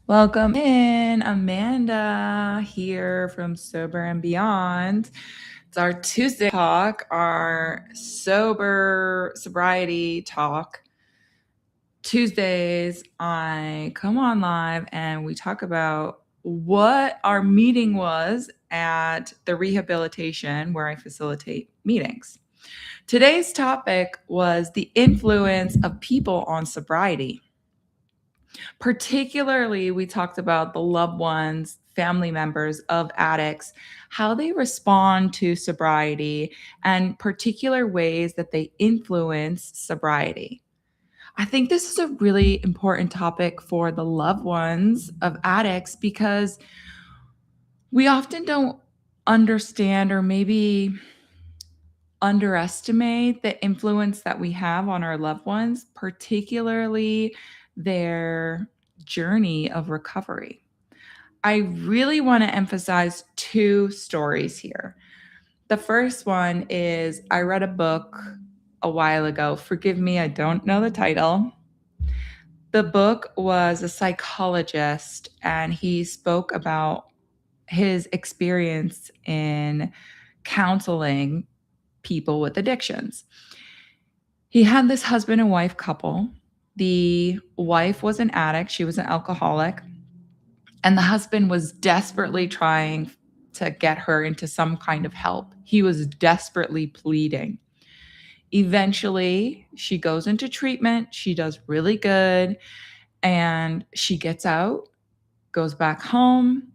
Welcome in, Amanda here from Sober and Beyond. It's our Tuesday talk, our sobriety talk. Tuesdays, I come on live and we talk about what our meeting was at the rehabilitation where I facilitate meetings. Today's topic was the influence of people on sobriety. Particularly, we talked about the loved ones, family members of addicts, how they respond to sobriety, and particular ways that they influence sobriety. I think this is a really important topic for the loved ones of addicts because we often don't understand or maybe underestimate the influence that we have on our loved ones, particularly their journey of recovery. I really want to emphasize two stories here. The first one is I read a book a while ago. Forgive me, I don't know the title. The book was a psychologist, and he spoke about his experience in counseling people with addictions. He had this husband and wife couple. The wife was an addict, she was an alcoholic, and the husband was desperately trying to get her into some kind of help. He was desperately pleading. Eventually, she goes into treatment, she does really good, and she gets out, goes back home.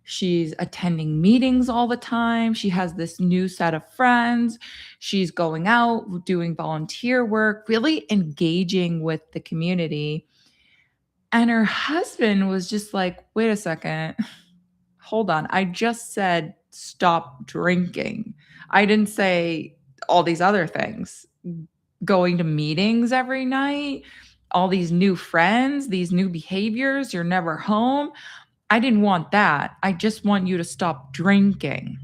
She's attending meetings all the time. She has this new set of friends. She's going out, doing volunteer work, really engaging with the community. And her husband was just like, wait a second, hold on. I just said stop drinking. I didn't say all these other things. Going to meetings every night, all these new friends, these new behaviors, you're never home. I didn't want that. I just want you to stop drinking.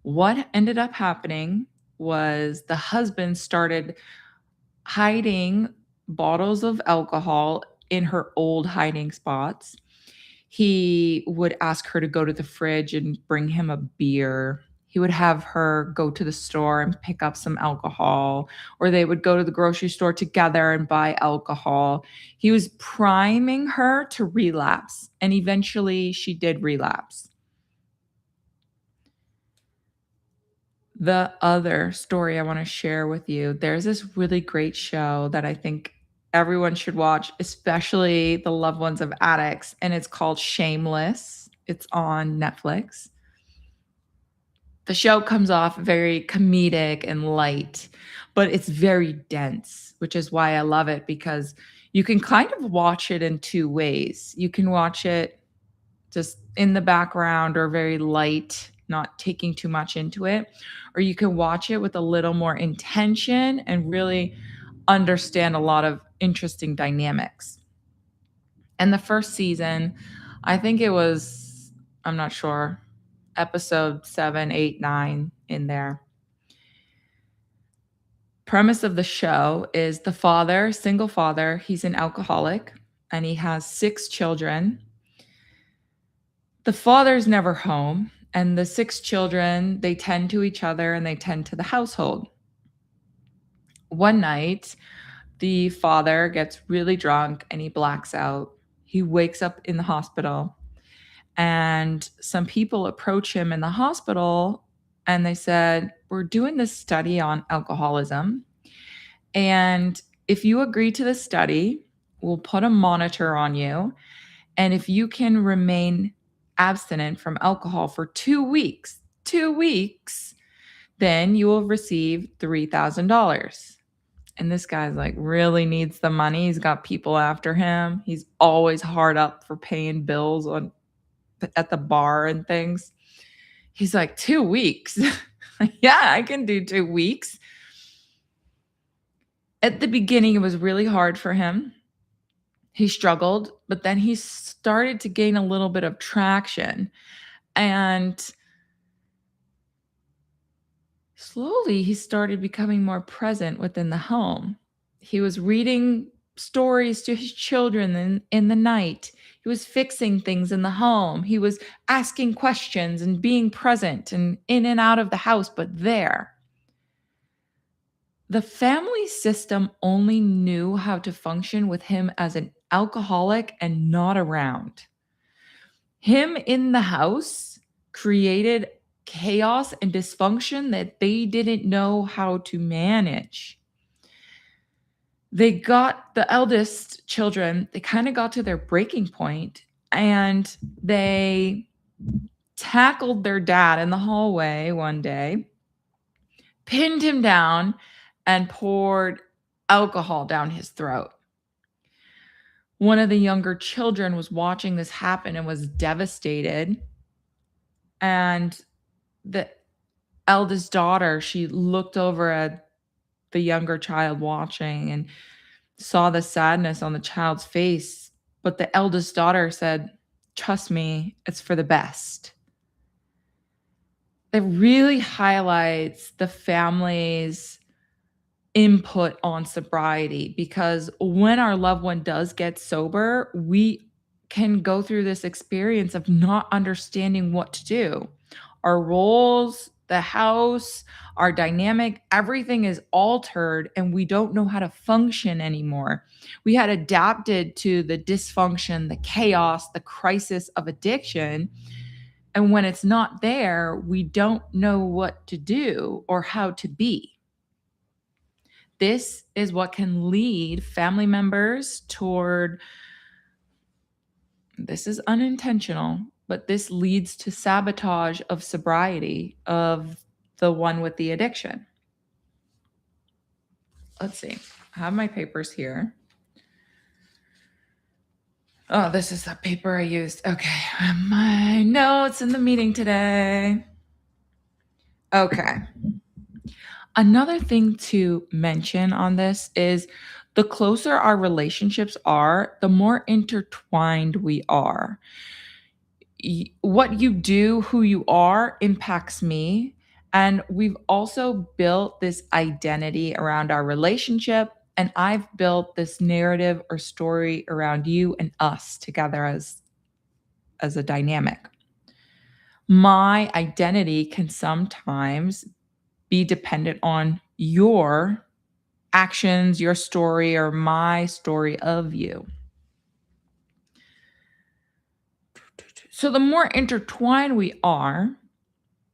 What ended up happening was the husband started hiding bottles of alcohol in her old hiding spots. He would ask her to go to the fridge and bring him a beer. He would have her go to the store and pick up some alcohol, or they would go to the grocery store together and buy alcohol. He was priming her to relapse, and eventually she did relapse. The other story I want to share with you, there's this really great show that I think everyone should watch, especially the loved ones of addicts, and it's called Shameless. It's on Netflix. The show comes off very comedic and light, but it's very dense, which is why I love it, because you can kind of watch it in two ways. You can watch it just in the background or very light, not taking too much into it, or you can watch it with a little more intention and really understand a lot of interesting dynamics. And the first season, I think it was, I'm not sure, episode 7, 8, 9 in there. Premise of the show is the father, single father, he's an alcoholic and he has 6 children. The father's never home, and the 6 children, they tend to each other and they tend to the household. One night, the father gets really drunk and he blacks out. He wakes up in the hospital, and some people approach him in the hospital and they said, "We're doing this study on alcoholism. And if you agree to the study, we'll put a monitor on you. And if you can remain abstinent from alcohol for 2 weeks, then you will receive $3,000." And this guy's like really needs the money. He's got people after him. He's always hard up for paying bills at the bar and things. He's like, 2 weeks. Yeah, I can do 2 weeks. At the beginning, it was really hard for him. He struggled, but then he started to gain a little bit of traction. And slowly, he started becoming more present within the home. He was reading stories to his children in the night. He was fixing things in the home. He was asking questions and being present and in and out of the house, but there. The family system only knew how to function with him as an alcoholic and not around. Him in the house created chaos and dysfunction that they didn't know how to manage. The eldest children, they kind of got to their breaking point and they tackled their dad in the hallway one day, pinned him down, and poured alcohol down his throat. One of the younger children was watching this happen and was devastated. And the eldest daughter, she looked over at the younger child watching and saw the sadness on the child's face. But the eldest daughter said, "Trust me, it's for the best." It really highlights the family's input on sobriety, because when our loved one does get sober, we can go through this experience of not understanding what to do. Our roles, the house, our dynamic, everything is altered and we don't know how to function anymore. We had adapted to the dysfunction, the chaos, the crisis of addiction. And when it's not there, we don't know what to do or how to be. This is what can lead family members toward, this is unintentional, but this leads to sabotage of sobriety of the one with the addiction. Let's see. I have my papers here. Oh, this is the paper I used. Okay. My notes in the meeting today. Okay. Another thing to mention on this is the closer our relationships are, the more intertwined we are. What you do, who you are, impacts me. And we've also built this identity around our relationship. And I've built this narrative or story around you and us together as a dynamic. My identity can sometimes be dependent on your actions, your story, or my story of you. So the more intertwined we are,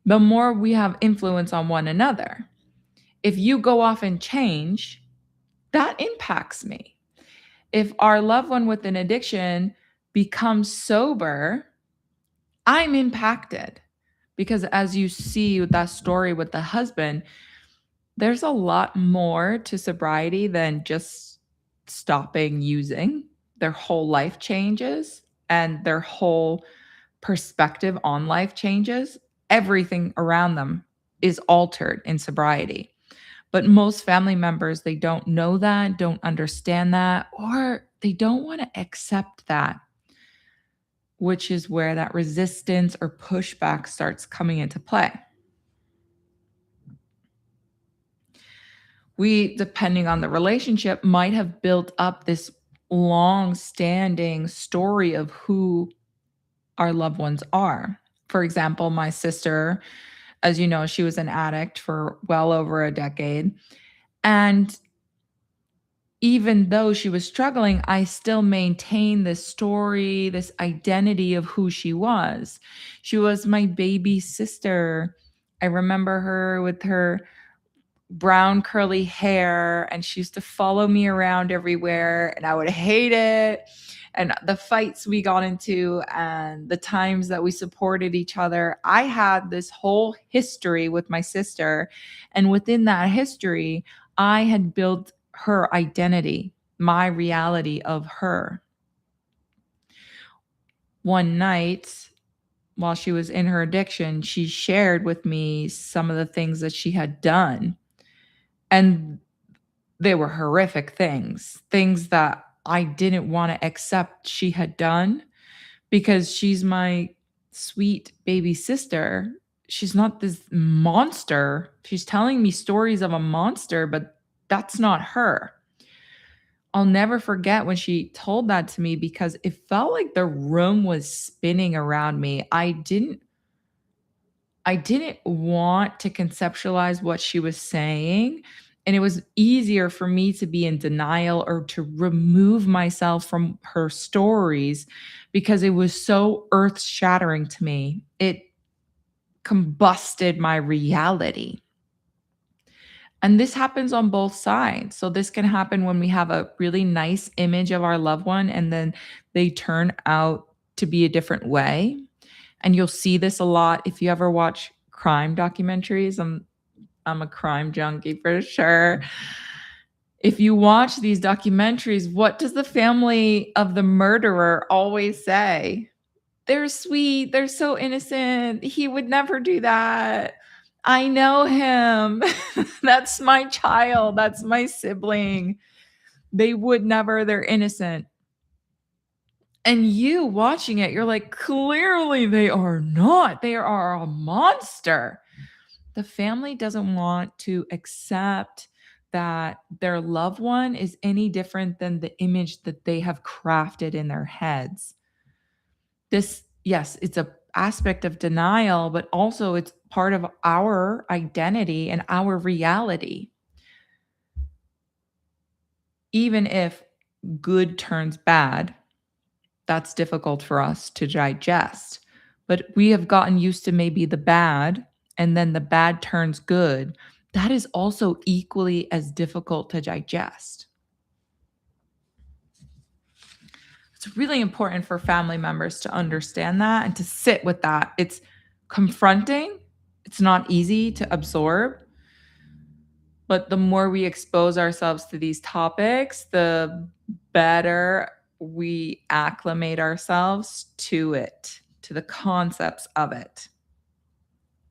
the more we have influence on one another. If you go off and change, that impacts me. If our loved one with an addiction becomes sober, I'm impacted. Because as you see with that story with the husband, there's a lot more to sobriety than just stopping using. Their whole life changes and their whole perspective on life changes. Everything around them is altered in sobriety. But most family members, they don't know that, don't understand that, or they don't want to accept that, which is where that resistance or pushback starts coming into play. We, depending on the relationship, might have built up this long-standing story of who our loved ones are. For example, my sister, as you know, she was an addict for well over a decade. And even though she was struggling, I still maintained this story, this identity of who she was. She was my baby sister. I remember her with her brown curly hair, and she used to follow me around everywhere, and I would hate it. And the fights we got into and the times that we supported each other, I had this whole history with my sister. And within that history, I had built her identity, my reality of her. One night, while she was in her addiction, she shared with me some of the things that she had done. And they were horrific things that I didn't want to accept she had done, because she's my sweet baby sister. She's not this monster. She's telling me stories of a monster, but that's not her. I'll never forget when she told that to me because it felt like the room was spinning around me. I didn't want to conceptualize what she was saying, and it was easier for me to be in denial or to remove myself from her stories because it was so earth-shattering to me. It combusted my reality. And this happens on both sides. So this can happen when we have a really nice image of our loved one and then they turn out to be a different way. And you'll see this a lot if you ever watch crime documentaries. I'm a crime junkie for sure. If you watch these documentaries, what does the family of the murderer always say? They're sweet, they're so innocent, he would never do that. I know him. That's my child, that's my sibling. They would never, they're innocent. And you watching it, you're like, "Clearly they are not, they are a monster." The family doesn't want to accept that their loved one is any different than the image that they have crafted in their heads. This, yes, it's a aspect of denial, but also it's part of our identity and our reality. Even if good turns bad, that's difficult for us to digest. But we have gotten used to maybe the bad, and then the bad turns good. That is also equally as difficult to digest. It's really important for family members to understand that and to sit with that. It's confronting, it's not easy to absorb, but the more we expose ourselves to these topics, the better we acclimate ourselves to it, to the concepts of it.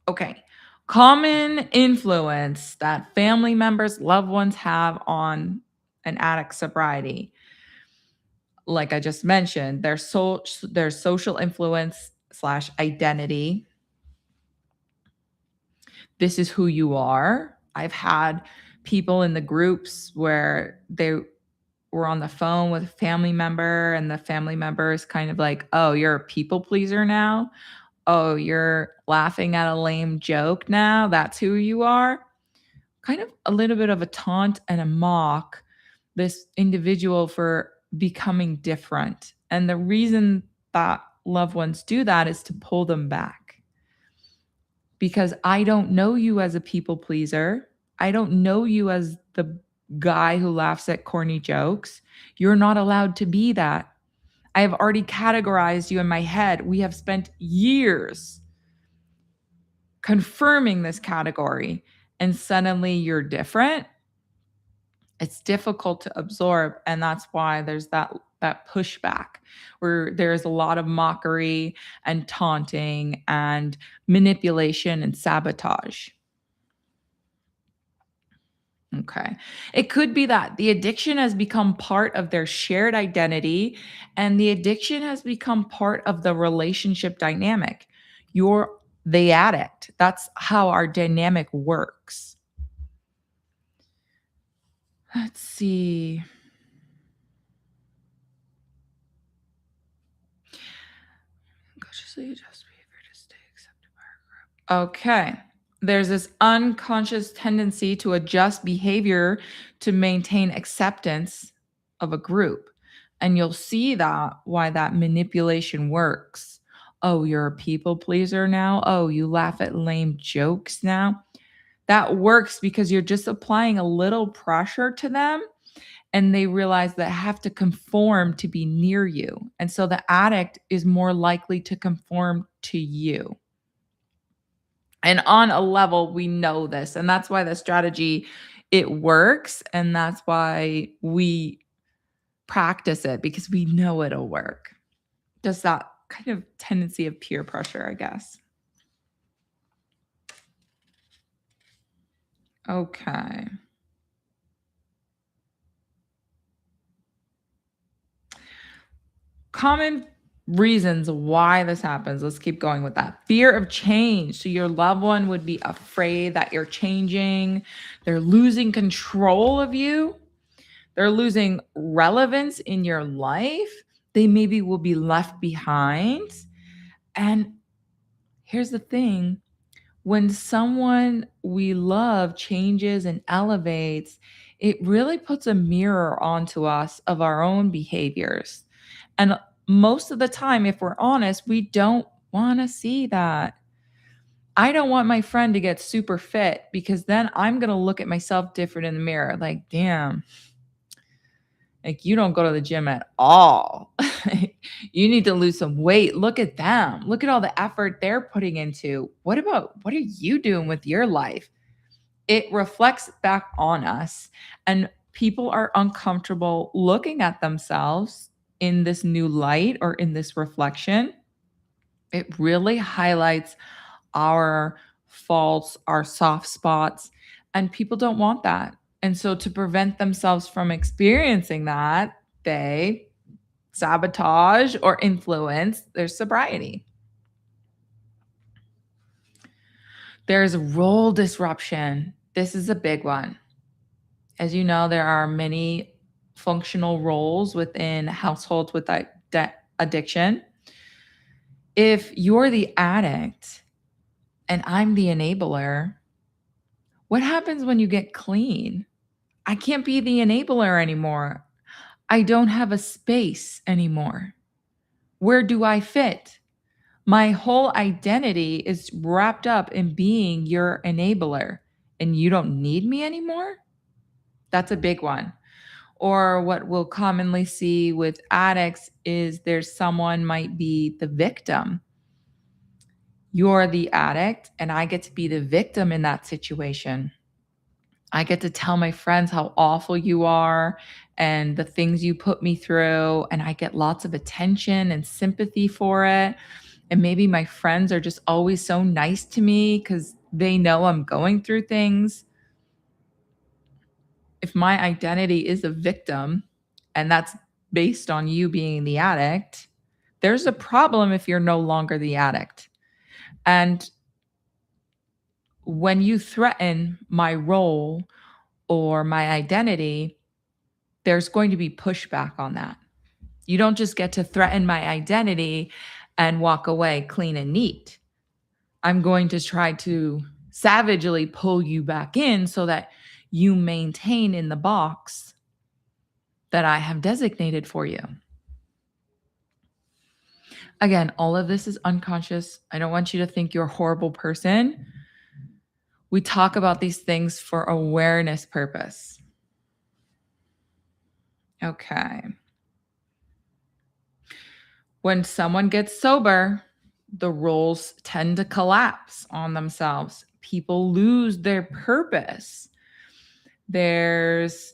Okay. Common influence that family members, loved ones have on an addict's sobriety. Like I just mentioned, their social influence slash identity. This is who you are. I've had people in the groups where they were on the phone with a family member and the family member is kind of like, "Oh, you're a people pleaser now? Oh, you're laughing at a lame joke now? That's who you are?" Kind of a little bit of a taunt and a mock this individual for becoming different. And the reason that loved ones do that is to pull them back. Because I don't know you as a people pleaser. I don't know you as the guy who laughs at corny jokes. You're not allowed to be that. I have already categorized you in my head. We have spent years confirming this category, and suddenly you're different. It's difficult to absorb, and that's why there's that pushback where there's a lot of mockery and taunting and manipulation and sabotage. Okay. It could be that the addiction has become part of their shared identity and the addiction has become part of the relationship dynamic. You're the addict. That's how our dynamic works. Let's see. Consciously adjust behavior to stay accepted by our group. Okay. There's this unconscious tendency to adjust behavior to maintain acceptance of a group. And you'll see that why that manipulation works. Oh, you're a people pleaser now. Oh, you laugh at lame jokes now. That works because you're just applying a little pressure to them and they realize that have to conform to be near you. And so the addict is more likely to conform to you. And on a level, we know this. And that's why the strategy, it works. And that's why we practice it because we know it'll work. Just that kind of tendency of peer pressure, I guess. Okay. Common reasons why this happens. Let's keep going with that. Fear of change. So your loved one would be afraid that you're changing. They're losing control of you. They're losing relevance in your life. They maybe will be left behind. And here's the thing, when someone we love changes and elevates, it really puts a mirror onto us of our own behaviors. And most of the time, if we're honest, we don't want to see that. I don't want my friend to get super fit because then I'm going to look at myself different in the mirror. Like, damn, like you don't go to the gym at all. You need to lose some weight. Look at them. Look at all the effort they're putting into. What are you doing with your life? It reflects back on us, and people are uncomfortable looking at themselves in this new light or in this reflection. It really highlights our faults, our soft spots, and people don't want that. And so to prevent themselves from experiencing that, they sabotage or influence their sobriety. There's role disruption. This is a big one. As you know, there are many functional roles within households with addiction. If you're the addict and I'm the enabler, what happens when you get clean? I can't be the enabler anymore. I don't have a space anymore. Where do I fit? My whole identity is wrapped up in being your enabler, and you don't need me anymore? That's a big one. Or what we'll commonly see with addicts is there's someone might be the victim. You're the addict, and I get to be the victim in that situation. I get to tell my friends how awful you are and the things you put me through, and I get lots of attention and sympathy for it. And maybe my friends are just always so nice to me because they know I'm going through things. If my identity is a victim and that's based on you being the addict, there's a problem if you're no longer the addict. And when you threaten my role or my identity, there's going to be pushback on that. You don't just get to threaten my identity and walk away clean and neat. I'm going to try to savagely pull you back in so that you maintain in the box that I have designated for you. Again, all of this is unconscious. I don't want you to think you're a horrible person. We talk about these things for awareness purpose. Okay. When someone gets sober, the roles tend to collapse on themselves. People lose their purpose. There's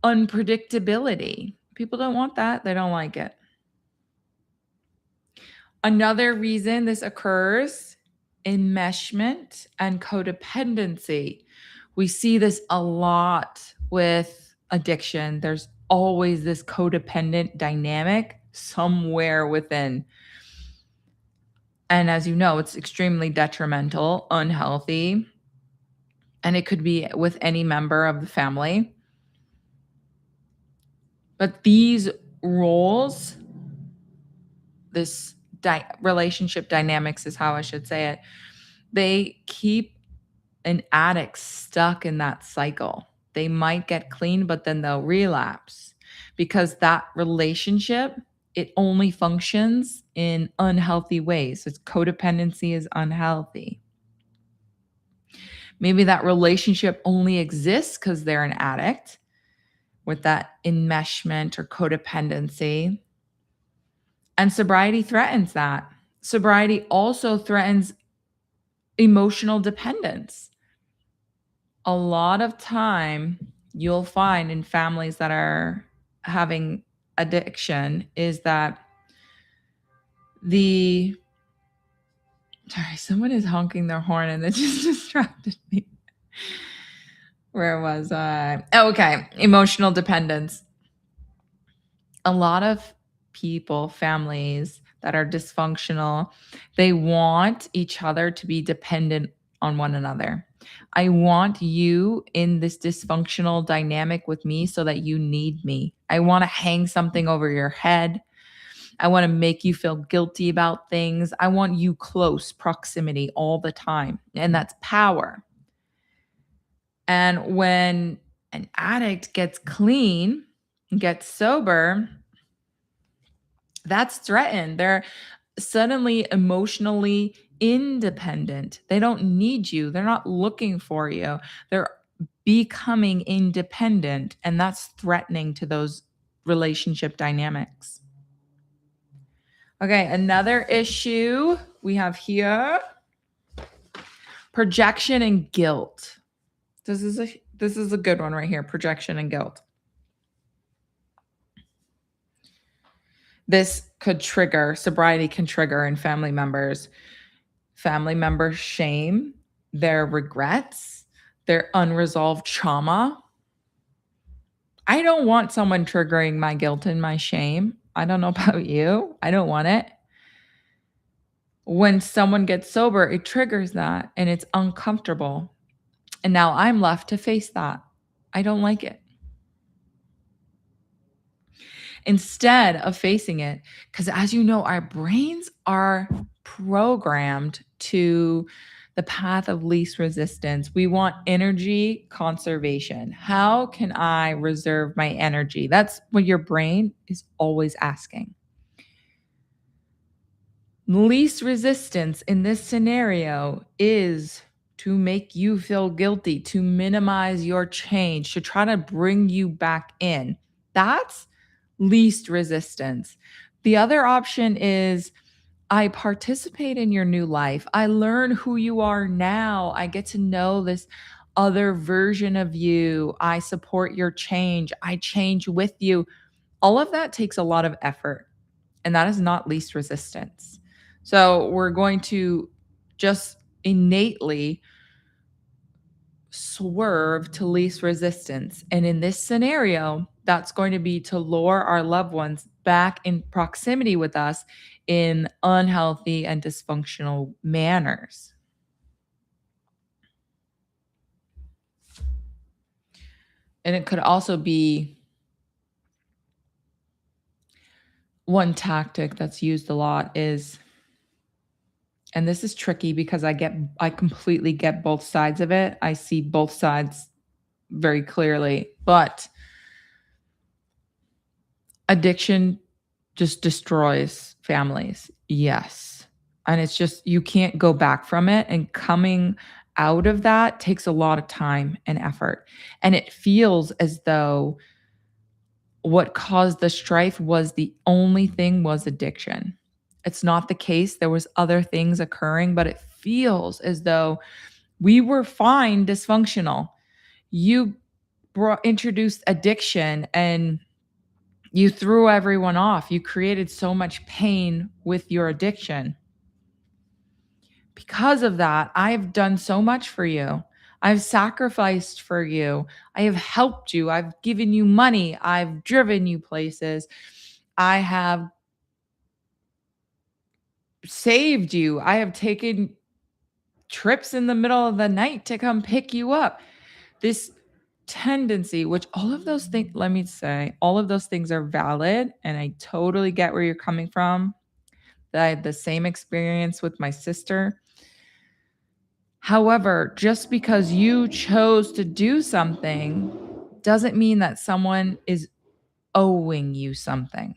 unpredictability. People don't want that. They don't like it. Another reason this occurs, enmeshment and codependency. We see this a lot with addiction. There's always this codependent dynamic somewhere within. And as you know, it's extremely detrimental, unhealthy, and it could be with any member of the family. But these roles, this relationship dynamics is how I should say it, they keep an addict stuck in that cycle. They might get clean, but then they'll relapse because that relationship, it only functions in unhealthy ways. Its codependency is unhealthy. Maybe that relationship only exists because they're an addict with that enmeshment or codependency. And sobriety threatens that. Sobriety also threatens emotional dependence. A lot of time you'll find in families that are having addiction is that someone is honking their horn and it just distracted me. Where was I? Oh, okay. Emotional dependence. A lot of people, families that are dysfunctional, they want each other to be dependent on one another. I want you in this dysfunctional dynamic with me so that you need me. I want to hang something over your head. I want to make you feel guilty about things. I want you close proximity all the time. And that's power. And when an addict gets clean, gets sober, that's threatened. They're suddenly emotionally independent. They don't need you. They're not looking for you. They're becoming independent. And that's threatening to those relationship dynamics. Okay, another issue we have here, projection and guilt. This is a good one right here, projection and guilt. This could trigger, sobriety can trigger in family members shame, their regrets, their unresolved trauma. I don't want someone triggering my guilt and my shame. I don't know about you. I don't want it. When someone gets sober, it triggers that and it's uncomfortable. And now I'm left to face that. I don't like it. Instead of facing it, because as you know, our brains are programmed to the path of least resistance. We want energy conservation. How can I reserve my energy? That's what your brain is always asking. Least resistance in this scenario is to make you feel guilty, to minimize your change, to try to bring you back in. That's least resistance. The other option is I participate in your new life. I learn who you are now. I get to know this other version of you. I support your change. I change with you. All of that takes a lot of effort, and that is not least resistance. So we're going to just innately swerve to least resistance. And in this scenario, that's going to be to lure our loved ones back in proximity with us in unhealthy and dysfunctional manners. And it could also be one tactic that's used a lot is, and this is tricky because I completely get both sides of it. I see both sides very clearly, but addiction just destroys families. Yes. And it's just, you can't go back from it. And coming out of that takes a lot of time and effort. And it feels as though what caused the strife was the only thing was addiction. It's not the case. There was other things occurring, but it feels as though we were fine dysfunctional. You introduced addiction and you threw everyone off. You created so much pain with your addiction. Because of that, I've done so much for you. I've sacrificed for you. I have helped you. I've given you money. I've driven you places. I have saved you. I have taken trips in the middle of the night to come pick you up. This tendency, which all of those things, let me say, all of those things are valid. And I totally get where you're coming from. I had the same experience with my sister. However, just because you chose to do something doesn't mean that someone is owing you something.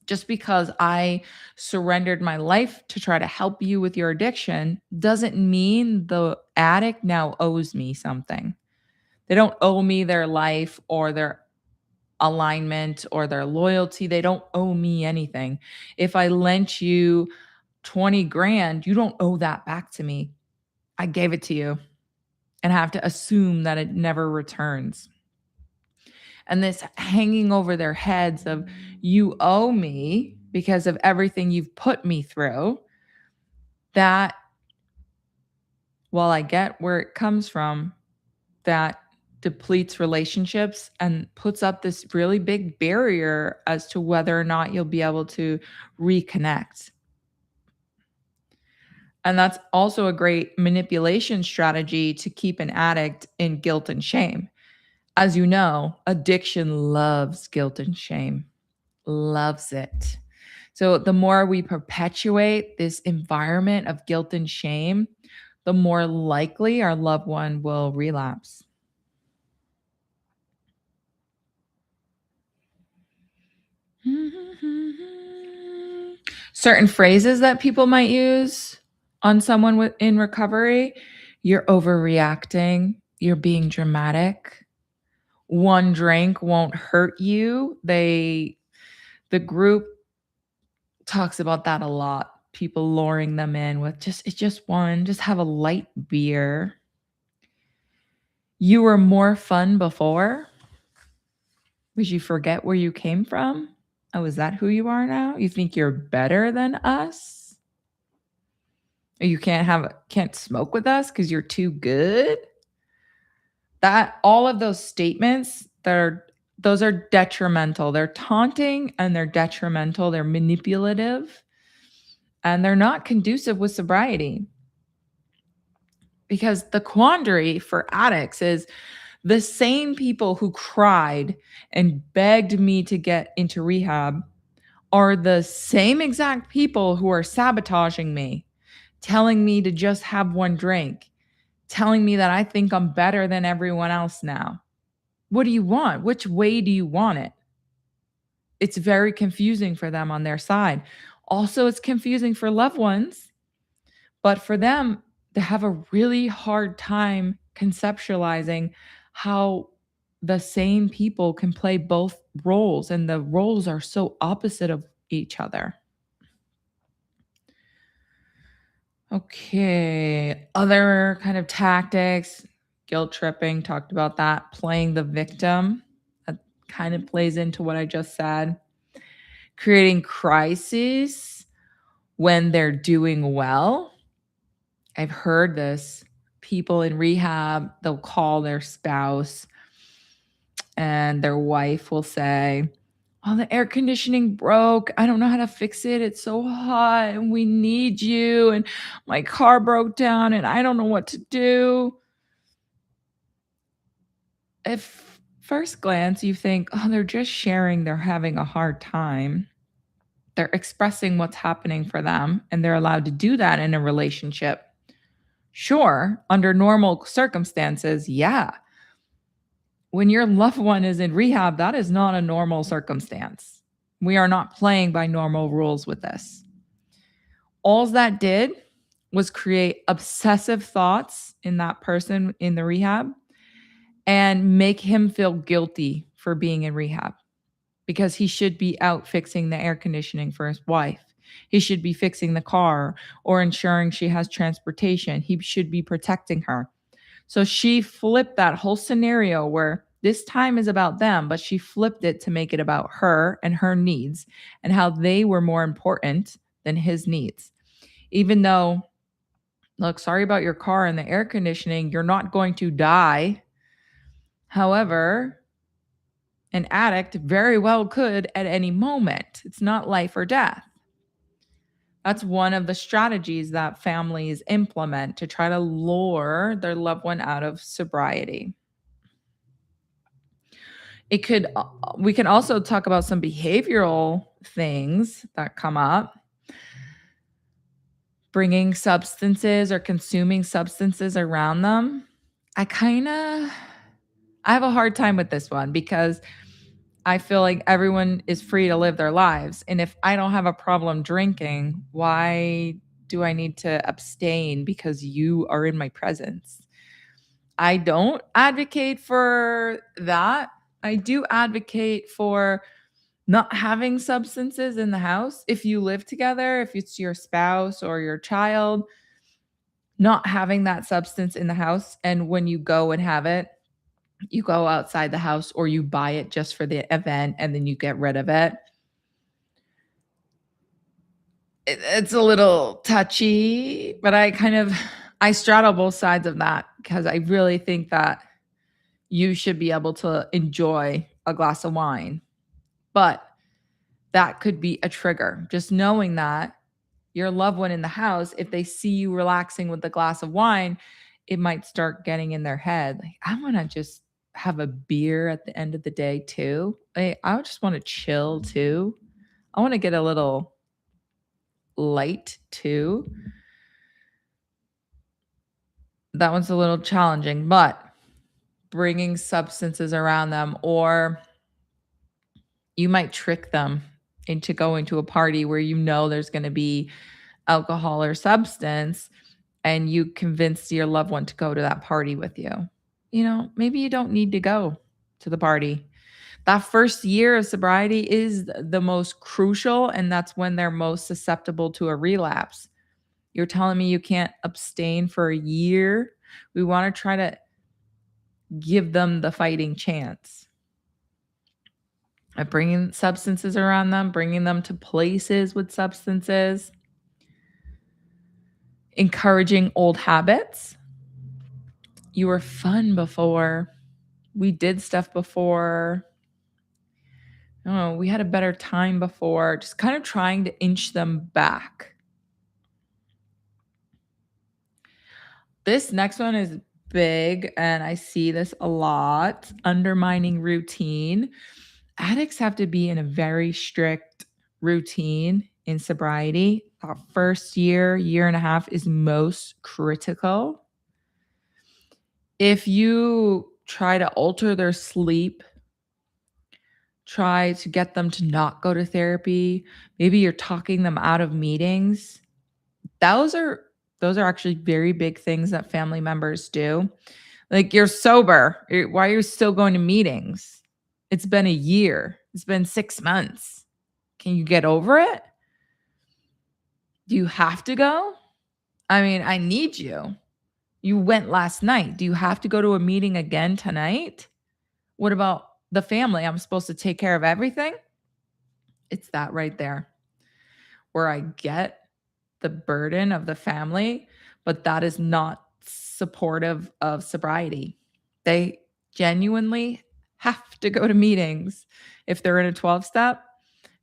Just because I surrendered my life to try to help you with your addiction doesn't mean the addict now owes me something. They don't owe me their life or their alignment or their loyalty. They don't owe me anything. If I lent you 20 grand, you don't owe that back to me. I gave it to you and have to assume that it never returns. And this hanging over their heads of you owe me because of everything you've put me through, that, while I get where it comes from, that depletes relationships and puts up this really big barrier as to whether or not you'll be able to reconnect. And that's also a great manipulation strategy to keep an addict in guilt and shame. As you know, addiction loves guilt and shame, loves it. So the more we perpetuate this environment of guilt and shame, the more likely our loved one will relapse. Certain phrases that people might use on someone in recovery: you're overreacting, you're being dramatic, one drink won't hurt you. The group talks about that a lot. People luring them in with it's just one, just have a light beer. You were more fun before. Would you forget where you came from? Oh, is that who you are now? You think you're better than us? Or you can't smoke with us because you're too good? That all of those statements those are detrimental. They're taunting and they're detrimental. They're manipulative and they're not conducive with sobriety. Because the quandary for addicts is the same people who cried and begged me to get into rehab are the same exact people who are sabotaging me, telling me to just have one drink, telling me that I think I'm better than everyone else now. What do you want? Which way do you want it? It's very confusing for them on their side. Also, it's confusing for loved ones, but for them, they have a really hard time conceptualizing how the same people can play both roles and the roles are so opposite of each other. Okay, other kind of tactics, guilt tripping, talked about that, playing the victim. That kind of plays into what I just said. Creating crises when they're doing well. I've heard this. People in rehab, they'll call their spouse and their wife will say, "Oh, the air conditioning broke. I don't know how to fix it. It's so hot and we need you. And my car broke down and I don't know what to do." If first glance you think, "Oh, they're just sharing, they're having a hard time." They're expressing what's happening for them and they're allowed to do that in a relationship. Sure, under normal circumstances, yeah. When your loved one is in rehab, that is not a normal circumstance. We are not playing by normal rules with this. All that did was create obsessive thoughts in that person in the rehab and make him feel guilty for being in rehab because he should be out fixing the air conditioning for his wife. He should be fixing the car or ensuring she has transportation. He should be protecting her. So she flipped that whole scenario where this time is about them, but she flipped it to make it about her and her needs and how they were more important than his needs. Even though, look, sorry about your car and the air conditioning, you're not going to die. However, an addict very well could at any moment. It's not life or death. That's one of the strategies that families implement to try to lure their loved one out of sobriety. It could we can also talk about some behavioral things that come up. Bringing substances or consuming substances around them. I have a hard time with this one because I feel like everyone is free to live their lives. And if I don't have a problem drinking, why do I need to abstain because you are in my presence? I don't advocate for that. I do advocate for not having substances in the house. If you live together, if it's your spouse or your child, not having that substance in the house. And when you go and have it, you go outside the house or you buy it just for the event and then you get rid of it. It's a little touchy, but I straddle both sides of that because I really think that you should be able to enjoy a glass of wine. But that could be a trigger. Just knowing that your loved one in the house, if they see you relaxing with a glass of wine, it might start getting in their head, like, "I wanna just have a beer at the end of the day too. I just wanna chill too. I wanna get a little light too." That one's a little challenging, but bringing substances around them, or you might trick them into going to a party where you know there's gonna be alcohol or substance, and you convince your loved one to go to that party with you. Maybe you don't need to go to the party. That first year of sobriety is the most crucial, and that's when they're most susceptible to a relapse. You're telling me you can't abstain for a year? We wanna try to give them the fighting chance. Bringing substances around them, bringing them to places with substances, encouraging old habits. You were fun before. We did stuff before. Oh, we had a better time before. Just kind of trying to inch them back. This next one is big, and I see this a lot. Undermining routine. Addicts have to be in a very strict routine in sobriety. That first year, year and a half is most critical. If you try to alter their sleep, try to get them to not go to therapy, maybe you're talking them out of meetings. Those are actually very big things that family members do. Like, "You're sober. Why are you still going to meetings? It's been a year. It's been 6 months. Can you get over it? Do you have to go? I mean, I need you. You went last night. Do you have to go to a meeting again tonight? What about the family? I'm supposed to take care of everything?" It's that right there where I get the burden of the family, but that is not supportive of sobriety. They genuinely have to go to meetings. If they're in a 12 step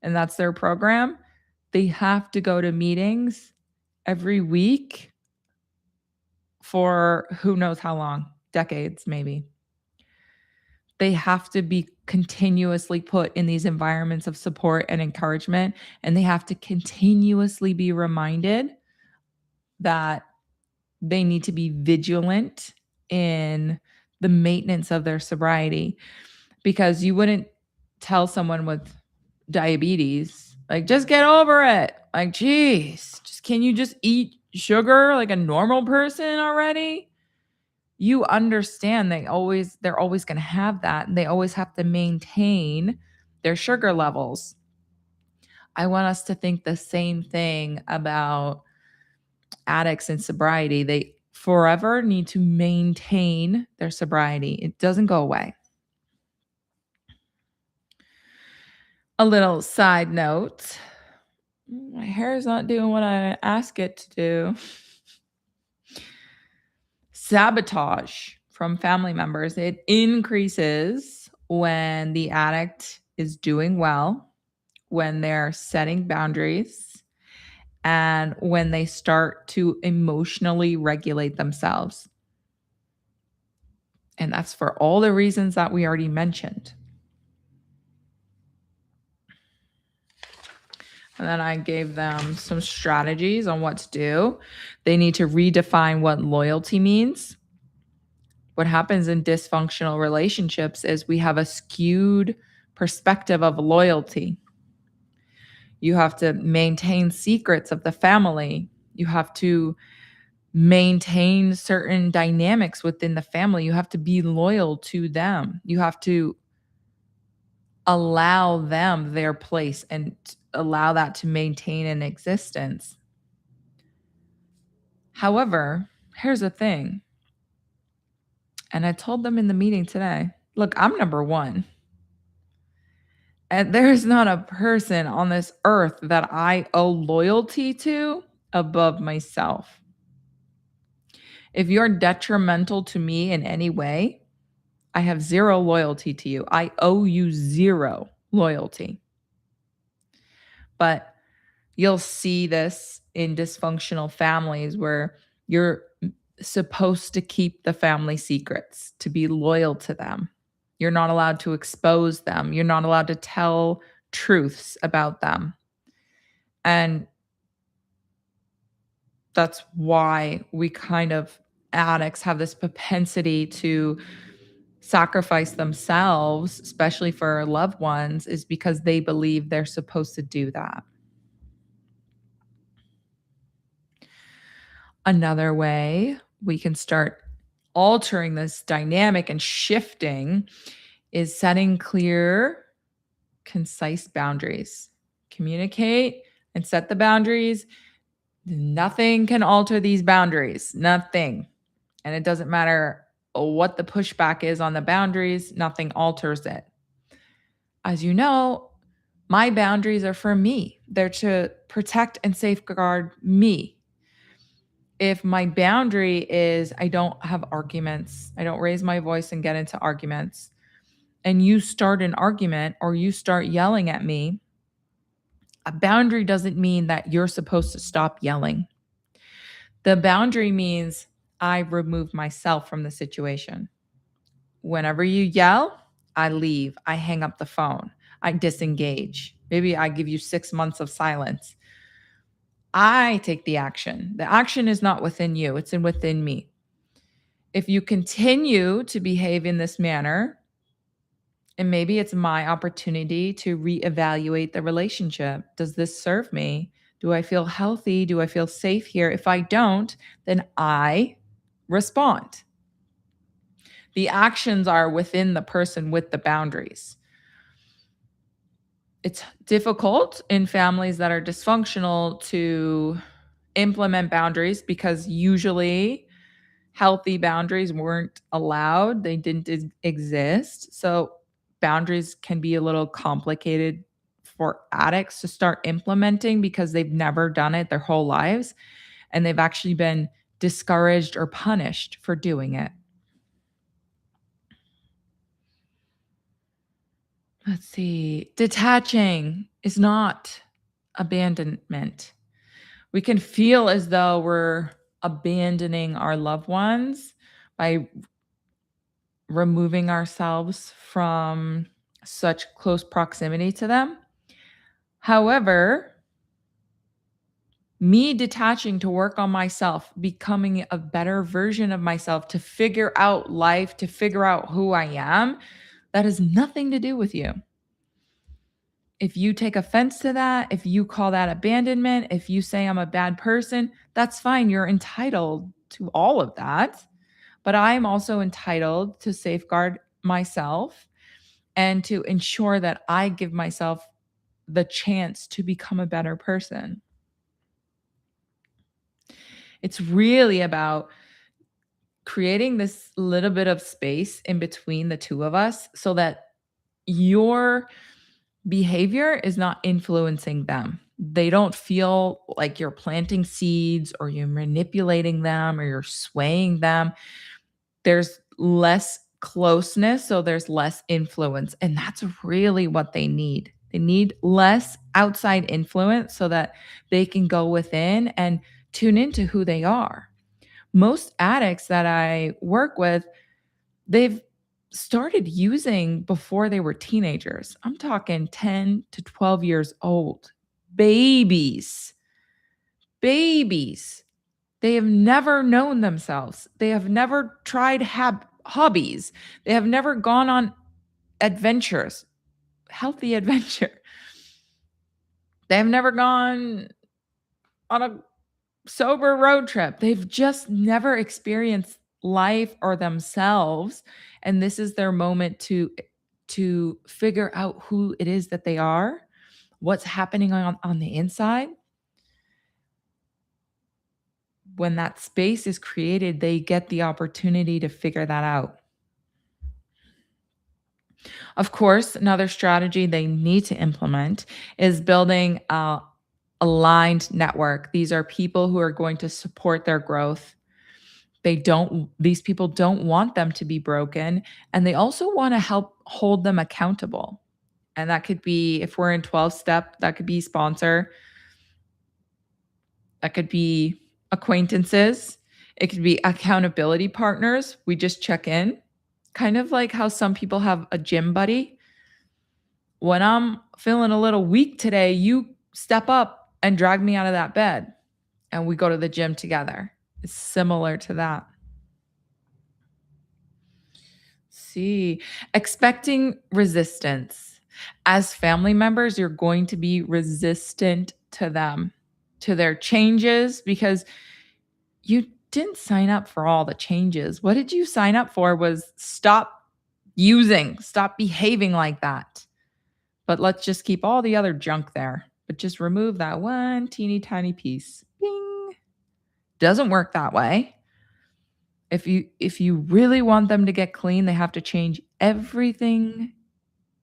and that's their program, they have to go to meetings every week for who knows how long, decades maybe. They have to be continuously put in these environments of support and encouragement, and they have to continuously be reminded that they need to be vigilant in the maintenance of their sobriety, because you wouldn't tell someone with diabetes, like, "Just get over it." Like, "Geez, can you just eat sugar like a normal person already?" You understand they're always going to have that, and they always have to maintain their sugar levels. I want us to think the same thing about addicts and sobriety. They forever need to maintain their sobriety. It doesn't go away. A little side note. My hair is not doing what I ask it to do. Sabotage from family members. It increases when the addict is doing well, when they're setting boundaries, and when they start to emotionally regulate themselves. And that's for all the reasons that we already mentioned. And then I gave them some strategies on what to do. They need to redefine what loyalty means. What happens in dysfunctional relationships is we have a skewed perspective of loyalty. You have to maintain secrets of the family. You have to maintain certain dynamics within the family. You have to be loyal to them. You have to allow them their place and allow that to maintain an existence. However, here's the thing. And I told them in the meeting today, look, I'm number one. And there's not a person on this earth that I owe loyalty to above myself. If you're detrimental to me in any way, I have zero loyalty to you. I owe you zero loyalty. But You'll see this in dysfunctional families where you're supposed to keep the family secrets, to be loyal to them. You're not allowed to expose them. You're not allowed to tell truths about them. And that's why we kind of addicts have this propensity to sacrifice themselves, especially for loved ones, is because they believe they're supposed to do that. Another way we can start altering this dynamic and shifting is setting clear, concise boundaries. Communicate and set the boundaries. Nothing can alter these boundaries. Nothing. And it doesn't matter what the pushback is on the boundaries, nothing alters it. As you know, my boundaries are for me. They're to protect and safeguard me. If my boundary is I don't have arguments, I don't raise my voice and get into arguments, and you start an argument or you start yelling at me, a boundary doesn't mean that you're supposed to stop yelling. The boundary means I remove myself from the situation. Whenever you yell, I leave, I hang up the phone, I disengage. Maybe I give you 6 months of silence. I take the action. The action is not within you, it's within me. If you continue to behave in this manner, and maybe it's my opportunity to reevaluate the relationship. Does this serve me? Do I feel healthy? Do I feel safe here? If I don't, then I respond. The actions are within the person with the boundaries. It's difficult in families that are dysfunctional to implement boundaries because usually healthy boundaries weren't allowed, they didn't exist. So boundaries can be a little complicated for addicts to start implementing because they've never done it their whole lives and they've actually been discouraged or punished for doing it. Let's see. Detaching is not abandonment. We can feel as though we're abandoning our loved ones by removing ourselves from such close proximity to them. However, me detaching to work on myself, becoming a better version of myself, to figure out life, to figure out who I am, that has nothing to do with you. If you take offense to that, if you call that abandonment, if you say I'm a bad person, that's fine. You're entitled to all of that. But I'm also entitled to safeguard myself and to ensure that I give myself the chance to become a better person. It's really about creating this little bit of space in between the two of us so that your behavior is not influencing them. They don't feel like you're planting seeds or you're manipulating them or you're swaying them. There's less closeness, so there's less influence, and that's really what they need. They need less outside influence so that they can go within and tune into who they are. Most addicts that I work with, they've started using before they were teenagers. I'm talking 10 to 12 years old. Babies. Babies. They have never known themselves. They have never tried hobbies. They have never gone on adventures, healthy adventure. They have never gone on a sober road trip. They've just never experienced life or themselves, and this is their moment to figure out who it is that they are, what's happening on the inside. When that space is created, they get the opportunity to figure that out. Of course, another strategy they need to implement is building a aligned network. These are people who are going to support their growth. These people don't want them to be broken, and they also want to help hold them accountable. And that could be, if we're in 12 step, that could be sponsor. That could be acquaintances. It could be accountability partners. We just check in, kind of like how some people have a gym buddy. When I'm feeling a little weak today, you step up and drag me out of that bed and we go to the gym together. It's similar to that. See, expecting resistance. As family members, you're going to be resistant to them, to their changes, because you didn't sign up for all the changes. What did you sign up for was stop behaving like that. But let's just keep all the other junk there, but just remove that one teeny tiny piece. Bing. Doesn't work that way. If you really want them to get clean, they have to change everything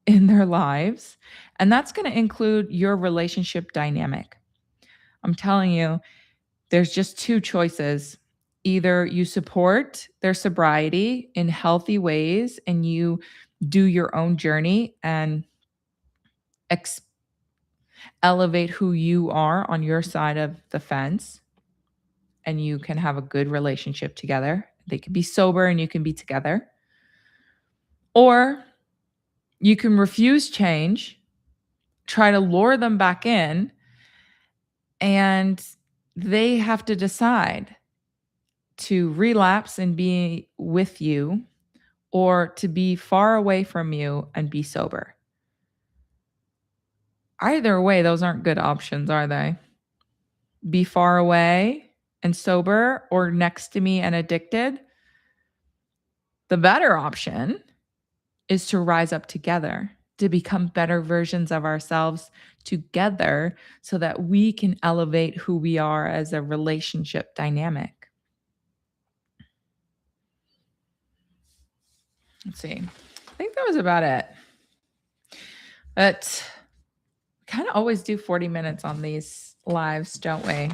in their lives, and that's going to include your relationship dynamic. I'm telling you, there's just two choices. Either you support their sobriety in healthy ways and you do your own journey and ex- elevate who you are on your side of the fence, and you can have a good relationship together. They can be sober and you can be together. Or you can refuse change, try to lure them back in, and they have to decide to relapse and be with you or to be far away from you and be sober. Either way, those aren't good options, are they? Be far away and sober or next to me and addicted. The better option is to rise up together, to become better versions of ourselves together so that we can elevate who we are as a relationship dynamic. Let's see. I think that was about it. But kind of always do 40 minutes on these lives, don't we?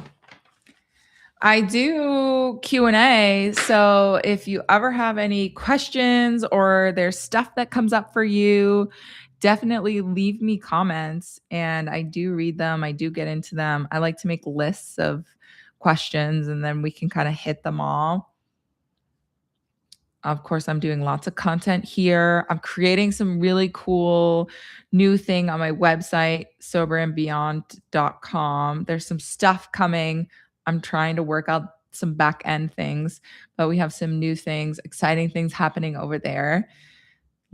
I do Q&A, so if you ever have any questions or there's stuff that comes up for you, definitely leave me comments and I do read them. I do get into them. I like to make lists of questions and then we can kind of hit them all. Of course, I'm doing lots of content here. I'm creating some really cool new thing on my website, soberandbeyond.com. There's some stuff coming. I'm trying to work out some back end things, but we have some new things, exciting things happening over there.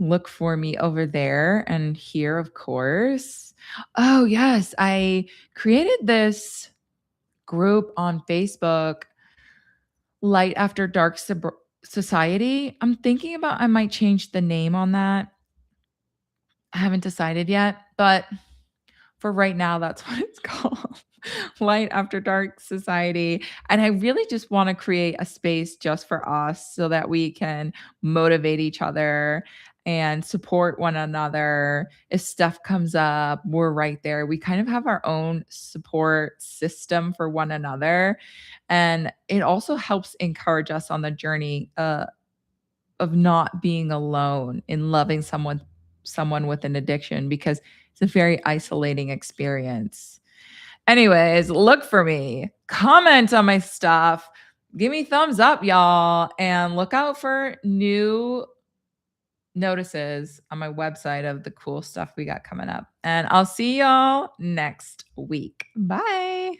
Look for me over there and here, of course. Oh, yes. I created this group on Facebook, Light After Dark Society. I'm thinking about I might change the name on that. I haven't decided yet, but for right now, that's what it's called. Light After Dark Society. And I really just want to create a space just for us so that we can motivate each other and support one another. If stuff comes up, we're right there. We kind of have our own support system for one another. And it also helps encourage us on the journey of not being alone in loving someone with an addiction, because it's a very isolating experience. Anyways, look for me. Comment on my stuff. Give me thumbs up, y'all, and look out for new notices on my website of the cool stuff we got coming up. And I'll see y'all next week. Bye.